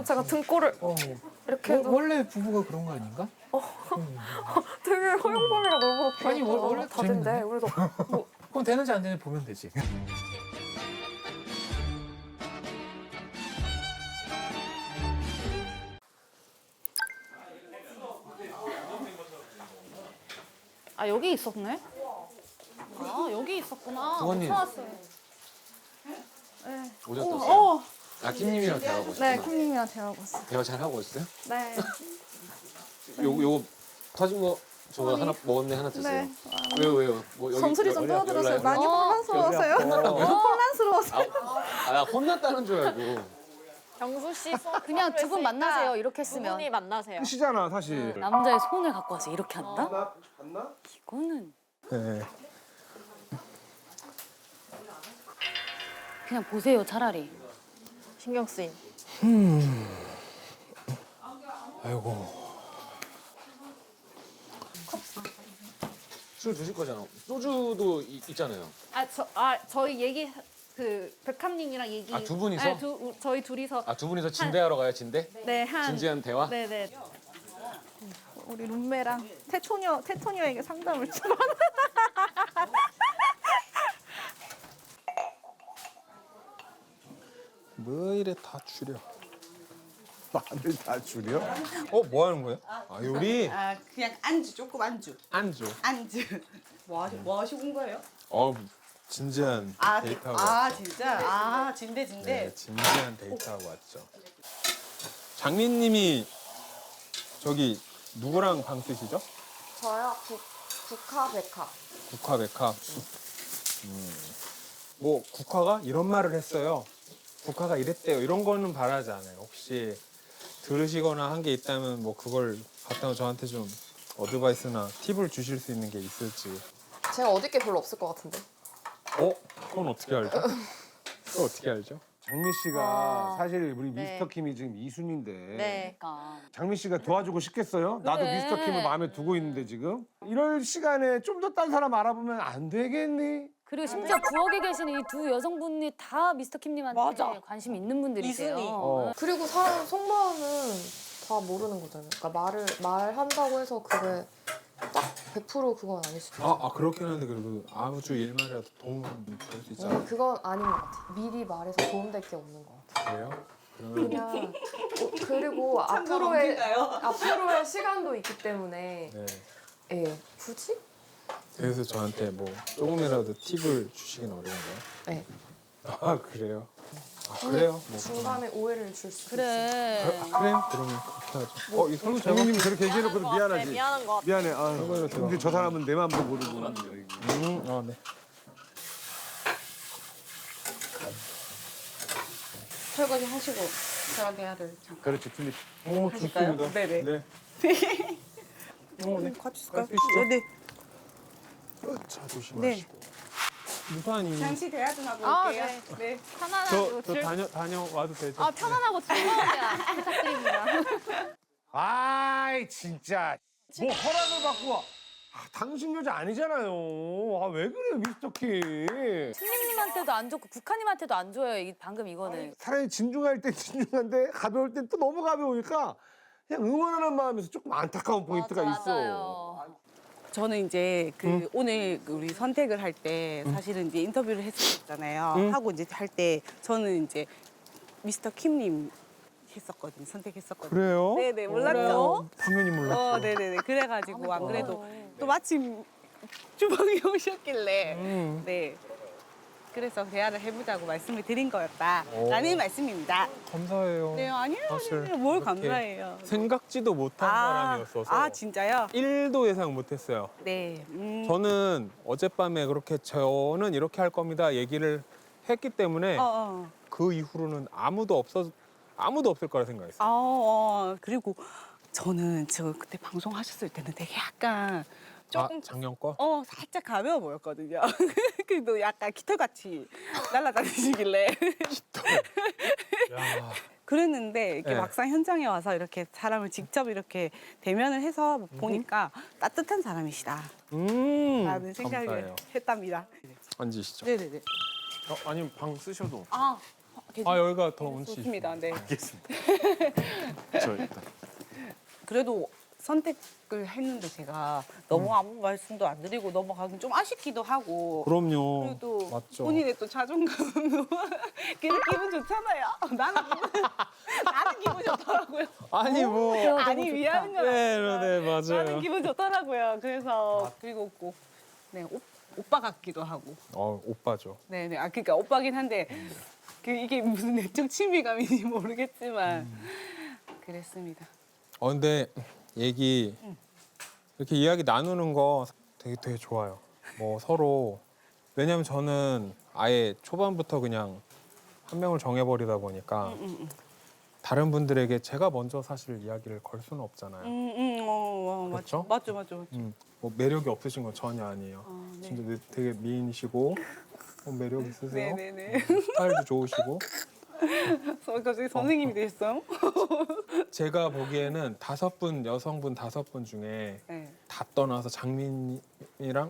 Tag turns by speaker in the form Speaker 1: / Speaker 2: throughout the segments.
Speaker 1: 제가 등골을 이렇게 해도
Speaker 2: 원래 부부가 그런 거 아닌가?
Speaker 1: 되게 허용범위가 너무
Speaker 2: 아니, 원래
Speaker 1: 다된데
Speaker 2: 재밌네.
Speaker 1: 그래서 뭐
Speaker 2: 그럼 되는지 안 되는지 보면 되지.
Speaker 3: 아 여기 있었네? 아 여기 있었구나.
Speaker 2: 부모님.
Speaker 3: 찾았어요.
Speaker 4: 오셨어요? 아, 김님이랑 대화하고 있어요?
Speaker 3: 네, 킴님이랑 대화하고 있어.
Speaker 4: 대화 잘 하고 있어요?
Speaker 3: 네.
Speaker 4: 요거 터진 거 저거 하나 먹었네, 하나 드세요.
Speaker 3: 네.
Speaker 4: 왜요? 뭐 여기
Speaker 3: 전술이 좀 떠들었어요. 많이 혼란스러웠어요. 혼란스러웠어요.
Speaker 4: 나 혼났다는 줄 알고.
Speaker 1: 경수 씨
Speaker 3: 그냥 두 분 만나세요. 이렇게
Speaker 1: 두
Speaker 3: 했으면.
Speaker 1: 분이 만나세요.
Speaker 5: 끝이잖아 사실.
Speaker 3: 남자의 손을 갖고 와서 이렇게 한다? 이거는
Speaker 2: 네.
Speaker 3: 그냥 보세요, 차라리.
Speaker 1: 신경 쓰임.
Speaker 2: 아이고.
Speaker 4: 술 드실 거잖아. 소주도 있잖아요.
Speaker 3: 저희 얘기 백함님이랑 얘기.
Speaker 4: 아, 두 분이서?
Speaker 3: 네, 저희 둘이서.
Speaker 4: 아, 두 분이서 진대하러 가요, 진대?
Speaker 3: 네,
Speaker 4: 진지한 대화?
Speaker 3: 네네. 우리 룸메랑 태토녀에게 상담을 좀 하는.
Speaker 2: 뭐 이래 다 줄여.
Speaker 5: 마늘 다 줄여?
Speaker 2: 뭐 하는 거예요? 아, 요리?
Speaker 6: 아 그냥 안주 조금 안주
Speaker 2: 안주.
Speaker 6: 뭐 하시고 온 거예요?
Speaker 2: 진지한
Speaker 6: 아,
Speaker 2: 데이트하고
Speaker 6: 아
Speaker 2: 왔죠.
Speaker 6: 진짜 아 진대
Speaker 2: 네, 진지한 데이트하고 왔죠. 장민님이 저기 누구랑 방 쓰시죠?
Speaker 1: 저요 국화 백화.
Speaker 2: 국화 백화. 뭐 국화가 이런 말을 했어요. 국화가 이랬대요. 이런 거는 바라지 않아요. 혹시 들으시거나 한 게 있다면 뭐 그걸 갖다가 저한테 좀 어드바이스나 팁을 주실 수 있는 게 있을지.
Speaker 1: 제가 얻을 게 별로 없을 것 같은데.
Speaker 2: 그건 어떻게 알죠? 그거 어떻게 알죠?
Speaker 5: 장미 씨가
Speaker 3: 아,
Speaker 5: 사실 우리
Speaker 3: 네.
Speaker 5: 미스터 킴이 지금 2순위인데
Speaker 1: 네.
Speaker 5: 장미 씨가 도와주고 싶겠어요? 나도
Speaker 3: 그래.
Speaker 5: 미스터 킴을 마음에 두고 있는데 지금 이럴 시간에 좀 더 딴 사람 알아보면 안 되겠니?
Speaker 3: 그리고 심지어 부엌에 계신 이 두 여성분이 다 미스터 킴님한테
Speaker 1: 맞아.
Speaker 3: 관심 있는 분들이세요.
Speaker 1: 이순이.
Speaker 2: 어.
Speaker 1: 그리고 사람 속마음은 다 모르는 거잖아요. 그러니까 말한다고 해서 그게 딱 100% 그건 아닐 수도 있어요.
Speaker 2: 그렇긴 한데 그래도 아주 일말이라도 도움 될 수 있잖아요.
Speaker 1: 그건 아닌 것 같아요. 미리 말해서 도움될 게 없는 것 같아요.
Speaker 2: 그래요? 그러면
Speaker 1: 그냥 그리고
Speaker 6: 상관없는가요?
Speaker 1: 앞으로의 시간도 있기 때문에
Speaker 2: 네.
Speaker 1: 예 굳이?
Speaker 2: 그래서 저한테 뭐 조금이라도 팁을 주시긴 어려운가요?
Speaker 1: 네.
Speaker 2: 아 그래요? 그래요? 뭐
Speaker 1: 중간에 오해를 줄 수 있어요.
Speaker 3: 그래.
Speaker 2: 그래요? 그러면 그렇게 하죠. 이 설문 제가
Speaker 5: 장미님이 저렇게 얘기해놓고도
Speaker 1: 네,
Speaker 5: 미안하지.
Speaker 1: 미안한 것 같아.
Speaker 5: 미안해.
Speaker 2: 설거지로
Speaker 5: 근데 저 사람은 내 마음도 모르고.
Speaker 2: 네.
Speaker 6: 설거지 하시고 저녁에 야를
Speaker 5: 그렇지, 틀리.
Speaker 6: 하실까요? 네네.
Speaker 2: 네. 네.
Speaker 6: 같이 쓸까요?
Speaker 2: 주시죠.
Speaker 6: 네네.
Speaker 2: 자 조심하시고. 무사히.
Speaker 6: 장시 대화 좀 하고
Speaker 3: 아,
Speaker 6: 올게요.
Speaker 3: 네.
Speaker 6: 네.
Speaker 3: 편안하고
Speaker 2: 저 다녀와도 되죠?
Speaker 3: 편안하고 즐거운 대화 부탁드립니다.
Speaker 5: 아이 진짜 뭐 허락을 받고 와. 당신 여자 아니잖아요. 왜 그래요, 미스터 킴?
Speaker 3: 신님님한테도 안 좋고 국화님한테도 안 좋아요. 방금 이거는.
Speaker 5: 사람이 진중할 때 진중한데 가벼울 땐 또 너무 가벼우니까 그냥 응원하는 마음에서 조금 안타까운 포인트가 있어.
Speaker 3: 맞아요.
Speaker 6: 저는 이제 오늘 우리 선택을 할 때 사실은 이제 인터뷰를 했었잖아요. 하고 이제 할 때 저는 이제 미스터 킴님 했었거든요. 선택했었거든요.
Speaker 2: 그래요?
Speaker 6: 네네 몰랐죠?
Speaker 2: 당연히 몰랐죠.
Speaker 6: 네네네. 그래가지고 안 그래도 또 마침 주방에 오셨길래 네. 그래서 대화를 해보자고 말씀을 드린 거였다라는 말씀입니다.
Speaker 2: 감사해요.
Speaker 6: 네 아니에요.
Speaker 2: 사실
Speaker 6: 아니에요. 뭘
Speaker 2: 이렇게
Speaker 6: 감사해요.
Speaker 2: 생각지도 못한 사람이었어서
Speaker 6: 아 진짜요?
Speaker 2: 1도 예상 못했어요.
Speaker 6: 네.
Speaker 2: 저는 어젯밤에 그렇게 저는 이렇게 할 겁니다 얘기를 했기 때문에 그 이후로는 아무도 없을 거라 생각했어요.
Speaker 6: 그리고 저는 저 그때 방송하셨을 때는 되게 약간 조금
Speaker 2: 작년 거?
Speaker 6: 살짝 가벼워 보였거든요. 그래도 약간 깃털같이 날아다니시길래.
Speaker 2: 야,
Speaker 6: 그랬는데 이렇게
Speaker 2: 네.
Speaker 6: 막상 현장에 와서 이렇게 사람을 직접 이렇게 대면을 해서 보니까 따뜻한 사람이시다. 라는 생각을
Speaker 2: 감사해요.
Speaker 6: 했답니다.
Speaker 2: 앉으시죠.
Speaker 6: 네네네.
Speaker 2: 아니면 방 쓰셔도. 아 여기가 더 운치.
Speaker 6: 좋습니다. 네.
Speaker 7: 알겠습니다. 저 일단
Speaker 6: 그래도 선택을 했는데 제가 너무 아무 말씀도 안 드리고 넘어가긴 좀 아쉽기도 하고.
Speaker 2: 그럼요.
Speaker 6: 그래도
Speaker 2: 맞죠.
Speaker 6: 본인의 또 자존감도 그래도 기분 좋잖아요. 나는 기분 좋더라고요.
Speaker 2: 아니 뭐.
Speaker 6: 아니 위하는 건
Speaker 2: 네,
Speaker 6: 아니지만
Speaker 2: 네 맞아요.
Speaker 6: 나는 기분 좋더라고요. 그래서 그리고 꼭 네, 오빠 같기도 하고.
Speaker 2: 오빠죠.
Speaker 6: 네네. 아 그러니까 오빠긴 한데 그 이게 무슨 내적 친밀감인지 모르겠지만 그랬습니다.
Speaker 2: 근데 이렇게 이야기 나누는 거 되게 좋아요. 뭐 서로 왜냐면 저는 아예 초반부터 그냥 한 명을 정해버리다 보니까 다른 분들에게 제가 먼저 사실 이야기를 걸 수는 없잖아요.
Speaker 6: 맞죠.
Speaker 2: 그렇죠?
Speaker 6: 맞죠.
Speaker 2: 뭐 매력이 없으신 건 전혀 아니에요.
Speaker 6: 네.
Speaker 2: 진짜 되게 미인이시고 매력 있으세요.
Speaker 6: 네네네.
Speaker 2: 스타일도 좋으시고.
Speaker 6: 갑자기 선생님이 되셨어요?
Speaker 2: 제가 보기에는 여성분 5분 중에
Speaker 6: 네.
Speaker 2: 다 떠나서 장미님이래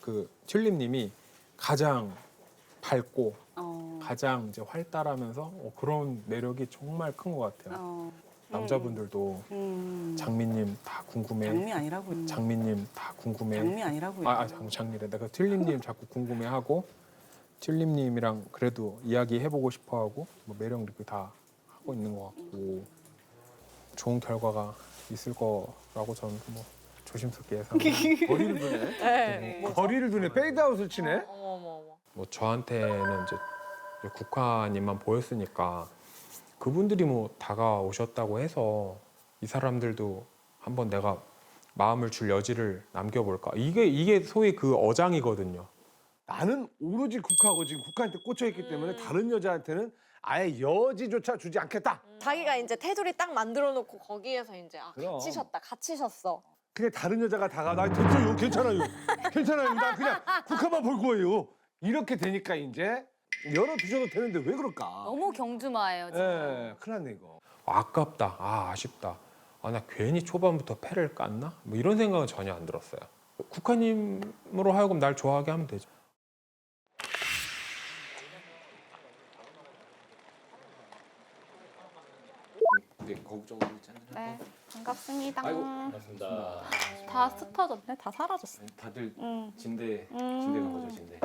Speaker 2: 그 튤립님이 가장 밝고 가장 이제 활달하면서 그런 매력이 정말 큰 것 같아요. 남자분들도 장미님 다 궁금해.
Speaker 6: 장미 아니라고요.
Speaker 2: 장미님 다 궁금해.
Speaker 6: 장미 아니라고요.
Speaker 2: 장미래. 내가 튤립님 자꾸 궁금해하고 튤립님이랑 그래도 이야기 해보고 싶어하고 뭐 매력 느끼고 다 하고 있는 것 같고 좋은 결과가 있을 거라고 저는 뭐 조심스럽게 예상합니다.
Speaker 5: 거리를 두네. 거리를 두네. 페이드아웃을 치네.
Speaker 2: 뭐 저한테는 이제 국화님만 보였으니까 그분들이 뭐 다가오셨다고 해서 이 사람들도 한번 내가 마음을 줄 여지를 남겨볼까 이게 소위 그 어장이거든요.
Speaker 5: 나는 오로지 국화하고 지금 국화한테 꽂혀있기 때문에 다른 여자한테는 아예 여지조차 주지 않겠다.
Speaker 1: 자기가 이제 테두리 딱 만들어 놓고 거기에서 이제
Speaker 5: 그럼.
Speaker 1: 갇히셨어.
Speaker 5: 그냥 다른 여자가 다가와 나 됐어요. 괜찮아요. 괜찮아요. 나 그냥 국화만 볼 거예요. 이렇게 되니까 이제 열어두셔도 되는데 왜 그럴까?
Speaker 3: 너무 경주마예요. 지금.
Speaker 5: 예, 큰일 났네 이거.
Speaker 2: 아깝다. 아쉽다. 나 괜히 초반부터 패를 깠나? 뭐 이런 생각은 전혀 안 들었어요. 국화님으로 하여금 날 좋아하게 하면 되죠.
Speaker 4: 네, 거북 정도 있잖아요.
Speaker 3: 네, 반갑습니다.
Speaker 4: 아이고, 반갑습니다.
Speaker 3: 다 흩어졌네, 다 사라졌어.
Speaker 4: 다들 진대 간 거죠, 진대.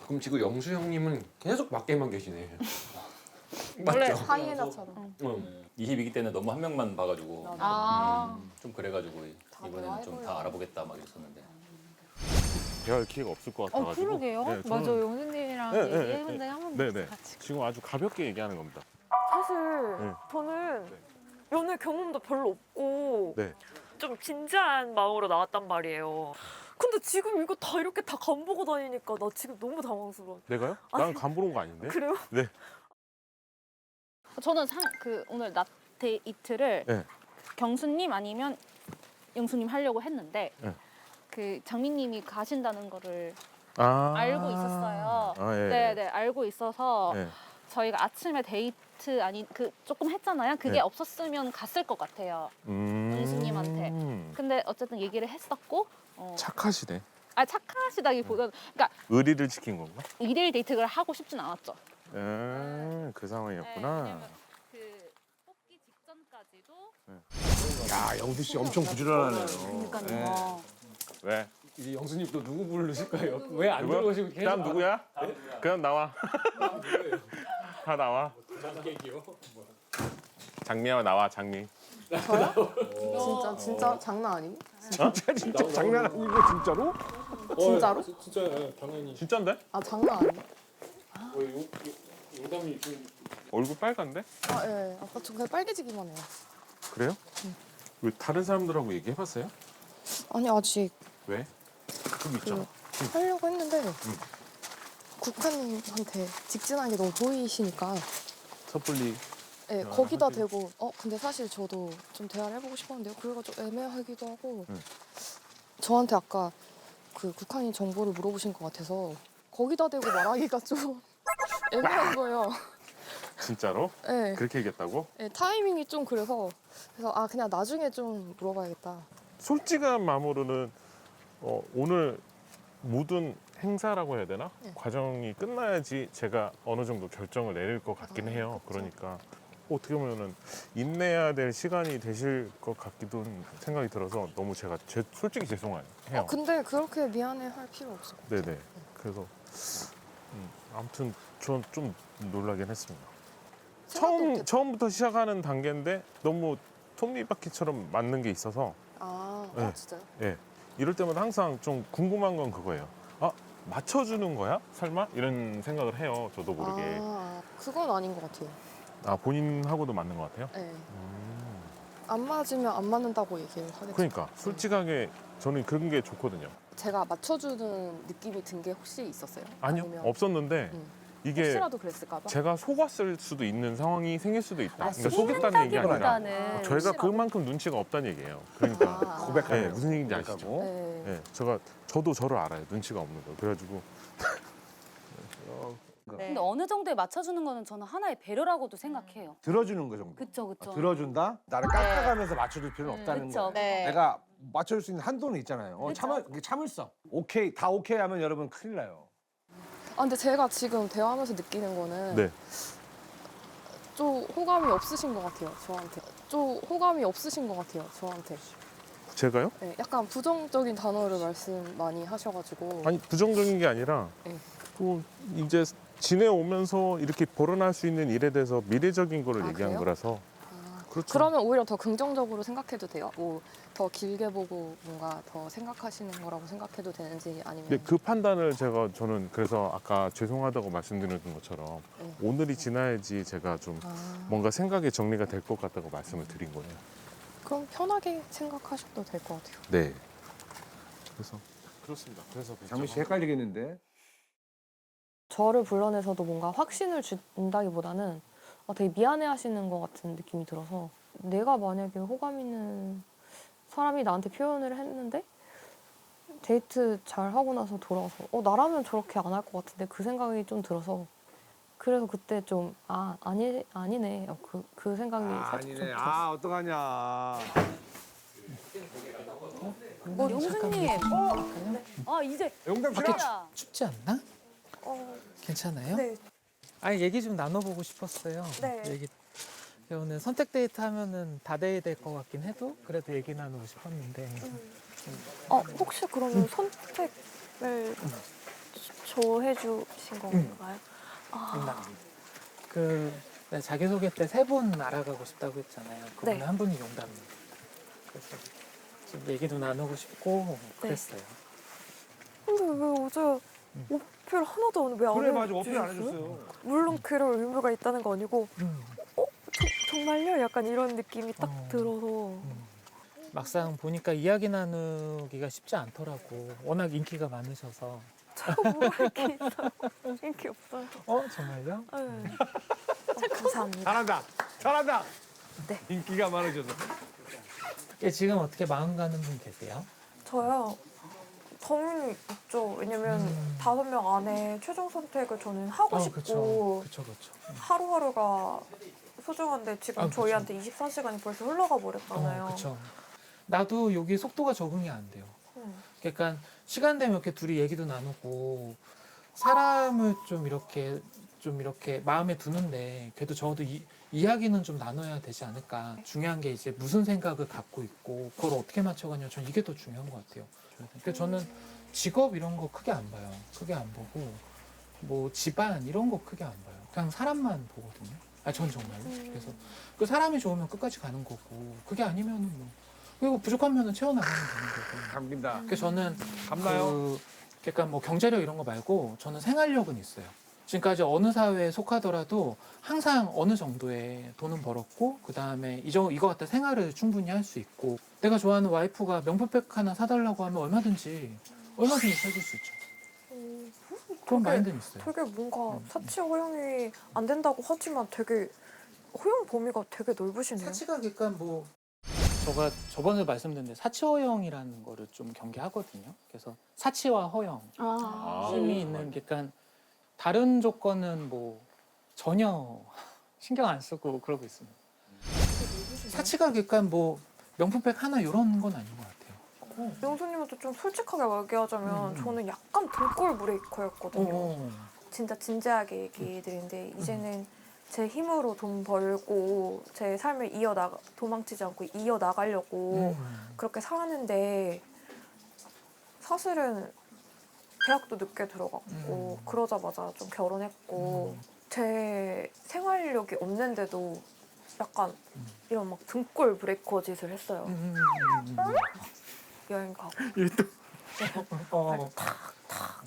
Speaker 4: 그럼 지금 영수 형님은 계속 밖에만 계시네.
Speaker 1: 원래
Speaker 4: 맞죠?
Speaker 1: 하이에나처럼.
Speaker 7: 20이기 때문에 너무 한 명만 봐가지고
Speaker 3: 아,
Speaker 7: 좀 그래가지고 이번에는 좀 다 알아보겠다 막 이랬었는데.
Speaker 8: 대화할 기회가 없을 것 같아가지고.
Speaker 3: 그러게요.
Speaker 8: 네, 저는-
Speaker 3: 맞아요. 영수님이랑
Speaker 8: 네, 네,
Speaker 3: 얘기해본 적이 한 번도
Speaker 8: 네네.
Speaker 3: 없어요. 같이.
Speaker 8: 지금 아주 가볍게 얘기하는 겁니다.
Speaker 9: 사실
Speaker 8: 네.
Speaker 9: 저는 연애 경험도 별로 없고
Speaker 8: 네.
Speaker 9: 좀 진지한 마음으로 나왔단 말이에요. 근데 지금 이거 다 이렇게 다 간보고 다니니까 나 지금 너무 당황스러워.
Speaker 8: 내가요? 나는 간보러 온 거 아닌데?
Speaker 9: 그래요?
Speaker 8: 네.
Speaker 3: 저는 오늘 낮 데이트를
Speaker 8: 네.
Speaker 3: 경수님 아니면 영수님 하려고 했는데
Speaker 8: 네.
Speaker 3: 그 장미님이 가신다는 거를
Speaker 8: 아.
Speaker 3: 알고 있었어요.
Speaker 8: 예.
Speaker 3: 네네 알고 있어서
Speaker 8: 네.
Speaker 3: 저희가 아침에 데이트 조금 했잖아요. 그게
Speaker 8: 네.
Speaker 3: 없었으면 갔을 것 같아요. 영수님한테. 근데 어쨌든 얘기를 했었고
Speaker 8: 착하시네.
Speaker 3: 착하시다기보다는 그러니까
Speaker 8: 의리를 지킨 건가?
Speaker 3: 일일 데이트를 하고 싶진 않았죠.
Speaker 8: 그 상황이었구나.
Speaker 3: 왜냐면 그 뽑기 직전까지도
Speaker 5: 야, 영수 씨 엄청 부지런하네요.
Speaker 3: 그러니까요.
Speaker 8: 왜?
Speaker 4: 이제 영수님 또 누구 부르실까요? 왜 안
Speaker 8: 누구야?
Speaker 4: 들어오시고 계속
Speaker 8: 그냥 누구야? 그냥 나와. 다 나와. 장미야 나와 장미.
Speaker 1: 진짜 장난 아니니?
Speaker 5: 진짜 장난 아니고 진짜로?
Speaker 1: 진짜로?
Speaker 2: 진짜 당연히.
Speaker 8: 진짠데?
Speaker 1: 아 장난 아니야?
Speaker 2: 용담이 좀
Speaker 8: 얼굴 빨간데?
Speaker 1: 예. 아까 저 그냥 빨개지기만 해요.
Speaker 8: 그래요? 왜 다른 사람들하고 얘기해봤어요?
Speaker 1: 아니 아직
Speaker 8: 왜? 그거 있잖아.
Speaker 1: 하려고 했는데 국화님한테 직진하는 게 너무 보이시니까
Speaker 8: 섣불리.
Speaker 1: 예, 거기다 대고 근데 사실 저도 좀 대화를 해보고 싶었는데요. 그래가지고 애매하기도 하고 저한테 아까 그 국화님 정보를 물어보신 것 같아서 거기다 대고 말하기가 좀 애매한 거예요.
Speaker 8: 진짜로?
Speaker 1: 예,
Speaker 8: 그렇게 얘기했다고?
Speaker 1: 예, 타이밍이 좀 그래서 그냥 나중에 좀 물어봐야겠다.
Speaker 8: 솔직한 마음으로는 오늘 모든 행사라고 해야 되나?
Speaker 1: 네.
Speaker 8: 과정이 끝나야지 제가 어느 정도 결정을 내릴 것 같긴 해요.
Speaker 1: 그쵸.
Speaker 8: 그러니까 어떻게 보면은 인내해야 될 시간이 되실 것 같기도 생각이 들어서 너무 제가 솔직히 죄송해요.
Speaker 1: 근데 그렇게 미안해할 필요 없어.
Speaker 8: 네네. 그래서 아무튼 전 좀 놀라긴 했습니다. 처음부터 시작하는 단계인데 너무 톱니바퀴처럼 맞는 게 있어서 네.
Speaker 1: 진짜요?
Speaker 8: 예. 이럴 때마다 항상 좀 궁금한 건 그거예요. 아, 맞춰주는 거야? 설마? 이런 생각을 해요. 저도 모르게.
Speaker 1: 그건 아닌 것 같아요.
Speaker 8: 아, 본인하고도 맞는 것 같아요?
Speaker 1: 네. 안 맞으면 안 맞는다고 얘기를 하겠죠.
Speaker 8: 그러니까 솔직하게 저는 그런 게 좋거든요.
Speaker 1: 제가 맞춰주는 느낌이 든 게 혹시 있었어요?
Speaker 8: 아니요,
Speaker 1: 아니면
Speaker 8: 없었는데 이게
Speaker 1: 혹시라도 그랬을까 봐?
Speaker 8: 제가 속았을 수도 있는 상황이 생길 수도 있다.
Speaker 3: 아,
Speaker 8: 그러니까 속였다는 얘기 아니라
Speaker 3: 속는다기보다는
Speaker 8: 저희가 그만큼 눈치가 없다는 얘기예요. 그러니까
Speaker 5: 고백하는
Speaker 8: 네, 무슨 얘기인지 아시죠?
Speaker 5: 고백하고.
Speaker 1: 네.
Speaker 8: 네, 저도 저를 알아요. 눈치가 없는 거. 그래가지고
Speaker 10: 근데 어느 정도에 맞춰주는 거는 저는 하나의 배려라고도 생각해요.
Speaker 5: 들어주는 거 정도.
Speaker 10: 그쵸, 그쵸.
Speaker 5: 들어준다? 나를 깎아가면서 맞춰줄 필요는 없다는
Speaker 10: 그쵸.
Speaker 5: 거예요.
Speaker 10: 네.
Speaker 5: 내가 맞춰줄 수 있는 한도는 있잖아요.
Speaker 10: 그쵸.
Speaker 5: 참을성. 오케이, 다 오케이 하면 여러분 큰일 나요.
Speaker 1: 근데 제가 지금 대화하면서 느끼는 거는
Speaker 8: 네.
Speaker 1: 좀 호감이 없으신 것 같아요, 저한테. 좀 호감이 없으신 것 같아요, 저한테.
Speaker 8: 제가요?
Speaker 1: 네, 약간 부정적인 단어를 말씀 많이 하셔가지고.
Speaker 8: 아니 부정적인 게 아니라
Speaker 1: 네.
Speaker 8: 또 이제 지내오면서 이렇게 벌어날 수 있는 일에 대해서 미래적인 거를
Speaker 1: 아,
Speaker 8: 얘기한
Speaker 1: 그래요?
Speaker 8: 거라서 그렇죠.
Speaker 1: 그러면 오히려 더 긍정적으로 생각해도 돼요? 뭐 더 길게 보고 뭔가 더 생각하시는 거라고 생각해도 되는지 아니면
Speaker 8: 근데 그 판단을 저는 그래서 아까 죄송하다고 말씀드린 것처럼
Speaker 1: 네.
Speaker 8: 오늘이 지나야지 제가 좀 뭔가 생각이 정리가 될 것 같다고 말씀을 드린 거예요.
Speaker 1: 그럼 편하게 생각하셔도 될 것 같아요.
Speaker 8: 네. 그래서 그렇습니다. 그래서
Speaker 5: 장미 씨 헷갈리겠는데?
Speaker 1: 저를 불러내서도 뭔가 확신을 준다기보다는 되게 미안해하시는 것 같은 느낌이 들어서 내가 만약에 호감 있는 사람이 나한테 표현을 했는데 데이트 잘 하고 나서 돌아와서 나라면 저렇게 안 할 것 같은데 그 생각이 좀 들어서 그래서 그때 좀 아니네 그 생각이 살짝 좀
Speaker 5: 아니네.
Speaker 1: 들었어요.
Speaker 5: 어떡하냐.
Speaker 10: 용수님. 이제
Speaker 5: 용담 싫어?
Speaker 10: 진짜.
Speaker 11: 춥지 않나? 괜찮아요?
Speaker 9: 네.
Speaker 11: 아니 얘기 좀 나눠보고 싶었어요.
Speaker 9: 네.
Speaker 11: 얘기 오늘 선택 데이트 하면은 다 돼야 될 것 같긴 해도 그래도 얘기 나누고 싶었는데.
Speaker 9: 혹시 그러면 선택을 저 해주신 건가요?
Speaker 11: 내가 자기소개 때 3분 알아가고 싶다고 했잖아요. 그분에
Speaker 9: 네.
Speaker 11: 한 분이 용담님. 그래서 좀 얘기도 나누고 싶고 그랬어요.
Speaker 9: 근데 왜 어제 어필 하나도 안 왜 안
Speaker 5: 그래 맞아.
Speaker 9: 해주셨어요?
Speaker 5: 어필 안 해줬어요.
Speaker 9: 물론 그럴 의무가 있다는 거 아니고 정말요? 약간 이런 느낌이 딱 들어서
Speaker 11: 막상 보니까 이야기 나누기가 쉽지 않더라고. 워낙 인기가 많으셔서.
Speaker 9: 제가 뭐 할 게 있어요? 인기 없어요.
Speaker 11: 정말요?
Speaker 9: 네. 감사합니다.
Speaker 5: 잘한다.
Speaker 9: 네.
Speaker 5: 인기가 많으셔서.
Speaker 11: 지금 어떻게 마음 가는 분 계세요?
Speaker 9: 저요. 당연히 있죠. 왜냐면 5명 안에 최종 선택을 저는 하고 싶고
Speaker 11: 그쵸.
Speaker 9: 하루하루가 소중한데 지금
Speaker 11: 그쵸.
Speaker 9: 저희한테 24시간이 벌써 흘러가 버렸잖아요.
Speaker 11: 그쵸. 나도 여기 속도가 적응이 안 돼요. 그러니까 시간 되면 이렇게 둘이 얘기도 나누고 사람을 좀 이렇게 마음에 두는데 그래도 적어도 이야기는 좀 나눠야 되지 않을까. 중요한 게 이제 무슨 생각을 갖고 있고 그걸 어떻게 맞춰가냐. 저는 이게 더 중요한 것 같아요. 그러니까 저는 직업 이런 거 크게 안 봐요. 크게 안 보고 뭐 집안 이런 거 크게 안 봐요. 그냥 사람만 보거든요. 전 정말로. 그래서 그 사람이 좋으면 끝까지 가는 거고 그게 아니면은 뭐 그리고 부족하면은 채워나가면 되는 거고.
Speaker 5: 감긴다.
Speaker 11: 그래서 저는
Speaker 5: 감나요?
Speaker 11: 그러니까 뭐 경제력 이런 거 말고 저는 생활력은 있어요. 지금까지 어느 사회에 속하더라도 항상 어느 정도의 돈은 벌었고 그 다음에 이거 갖다 생활을 충분히 할 수 있고 내가 좋아하는 와이프가 명품백 하나 사달라고 하면 얼마든지 사줄 수 있죠. 그런 마인드는 있어요.
Speaker 9: 되게 뭔가 사치 허용이 안 된다고 하지만 되게 허용 범위가 되게 넓으시네요.
Speaker 11: 사치가 그러니까 뭐 제가 저번에 말씀드렸는데 사치 허용이라는 거를 좀 경계하거든요. 그래서 사치와 허용 힘이 있는 그러니까 다른 조건은 뭐 전혀 신경 안 쓰고 그러고 있습니다. 사치가 그러니까 뭐 명품백 하나 이런 건 아닌 것 같아요.
Speaker 9: 영수님한테 좀 솔직하게 얘기하자면 저는 약간 등골 브레이커였거든요. 진짜 진지하게 얘기해드리는데 이제는 제 힘으로 돈 벌고 제 삶을 도망치지 않고 이어나가려고 그렇게 사는데 사실은 대학도 늦게 들어갔고 그러자마자 좀 결혼했고 제 생활력이 없는데도 약간 이런 막 등골 브레이커 짓을 했어요. 여행 가고 탁탁탁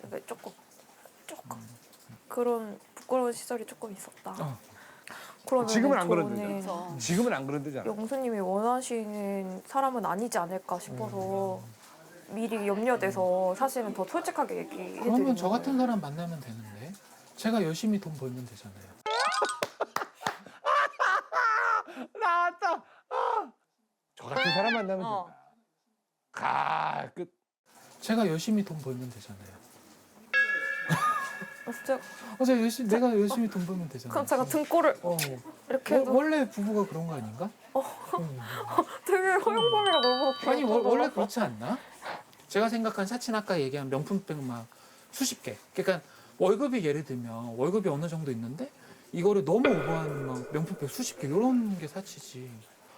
Speaker 9: 이렇게 조금 그런 부끄러운 시절이 조금 있었다. 그러면
Speaker 5: 지금은 안
Speaker 9: 저는
Speaker 5: 그런데. 지금은 안 그런데잖아.
Speaker 9: 영수님이 원하시는 사람은 아니지 않을까 싶어서 미리 염려돼서 사실은 더 솔직하게 얘기해드리는
Speaker 11: 그러면 저
Speaker 9: 거예요.
Speaker 11: 같은 사람 만나면 되는데 제가 열심히 돈 벌면 되잖아요.
Speaker 5: 나왔다. 저 같은 사람 만나면 된다.
Speaker 11: 제가 열심히 돈 벌면 되잖아요.
Speaker 9: 진짜
Speaker 11: 내가 열심히 돈 벌면 되잖아요.
Speaker 9: 그럼 제가 등골을 이렇게 해도
Speaker 11: 원래 부부가 그런 거 아닌가?
Speaker 9: 되게 허용범위가 너무
Speaker 11: 아니 원래 그렇지 않나? 제가 생각한 사친 아까 얘기한 명품백 막 수십 개. 그러니까 월급이 예를 들면 월급이 어느 정도 있는데 이거를 너무 오버한 막 명품백 수십 개 이런 게 사치지.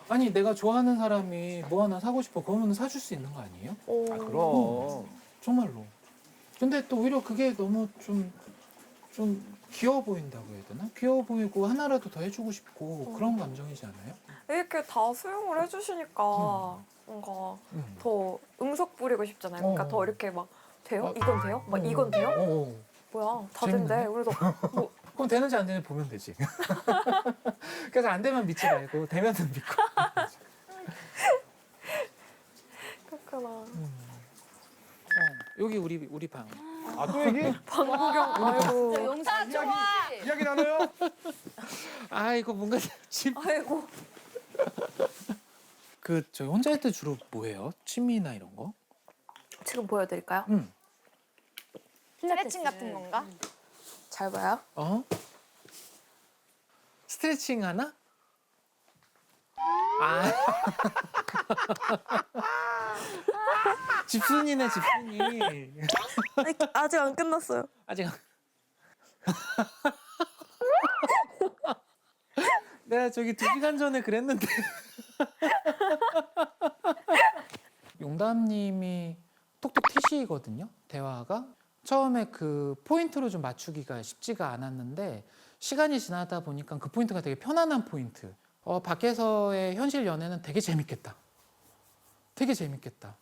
Speaker 11: 아니 내가 좋아하는 사람이 뭐 하나 사고 싶어 그러면 사줄 수 있는 거 아니에요?
Speaker 5: 그럼.
Speaker 11: 정말로. 근데 또 오히려 그게 너무 좀 귀여워 보인다고 해야 되나? 귀여워 보이고 하나라도 더 해주고 싶고 그런 감정이지 않아요?
Speaker 9: 이렇게 다 수용을 해주시니까 뭔가 더 응석 부리고 싶잖아요. 그러니까 더 이렇게 막 돼요? 이건 돼요? 막 이건 돼요? 뭐야 다 된대.
Speaker 11: 재밌네.
Speaker 9: 그래서 뭐
Speaker 11: 그럼 되는지 안 되는지 보면 되지. 그래서 안 되면 믿지 말고 되면은 믿고.
Speaker 9: 그렇구나.
Speaker 11: 여기 우리 방.
Speaker 5: 또 얘기?
Speaker 9: 방구경 아이고.
Speaker 3: 용사 좋아.
Speaker 5: 이야기 나눠요?
Speaker 11: 아 이거 뭔가 집.
Speaker 9: 아이고.
Speaker 11: 저 혼자 할 때 주로 뭐 해요? 취미나 이런 거?
Speaker 9: 지금 보여드릴까요? 스트레칭 같은 건가? 잘 봐요.
Speaker 11: 스트레칭 하나? 아. 집순이네 집순이.
Speaker 9: 아직 안 끝났어요.
Speaker 11: 아직 내가 저기 2시간 전에 그랬는데. 용담님이 톡톡 튀시거든요. 대화가 처음에 그 포인트로 좀 맞추기가 쉽지가 않았는데 시간이 지나다 보니까 그 포인트가 되게 편안한 포인트. 밖에서의 현실 연애는 되게 재밌겠다. 되게 재밌겠다.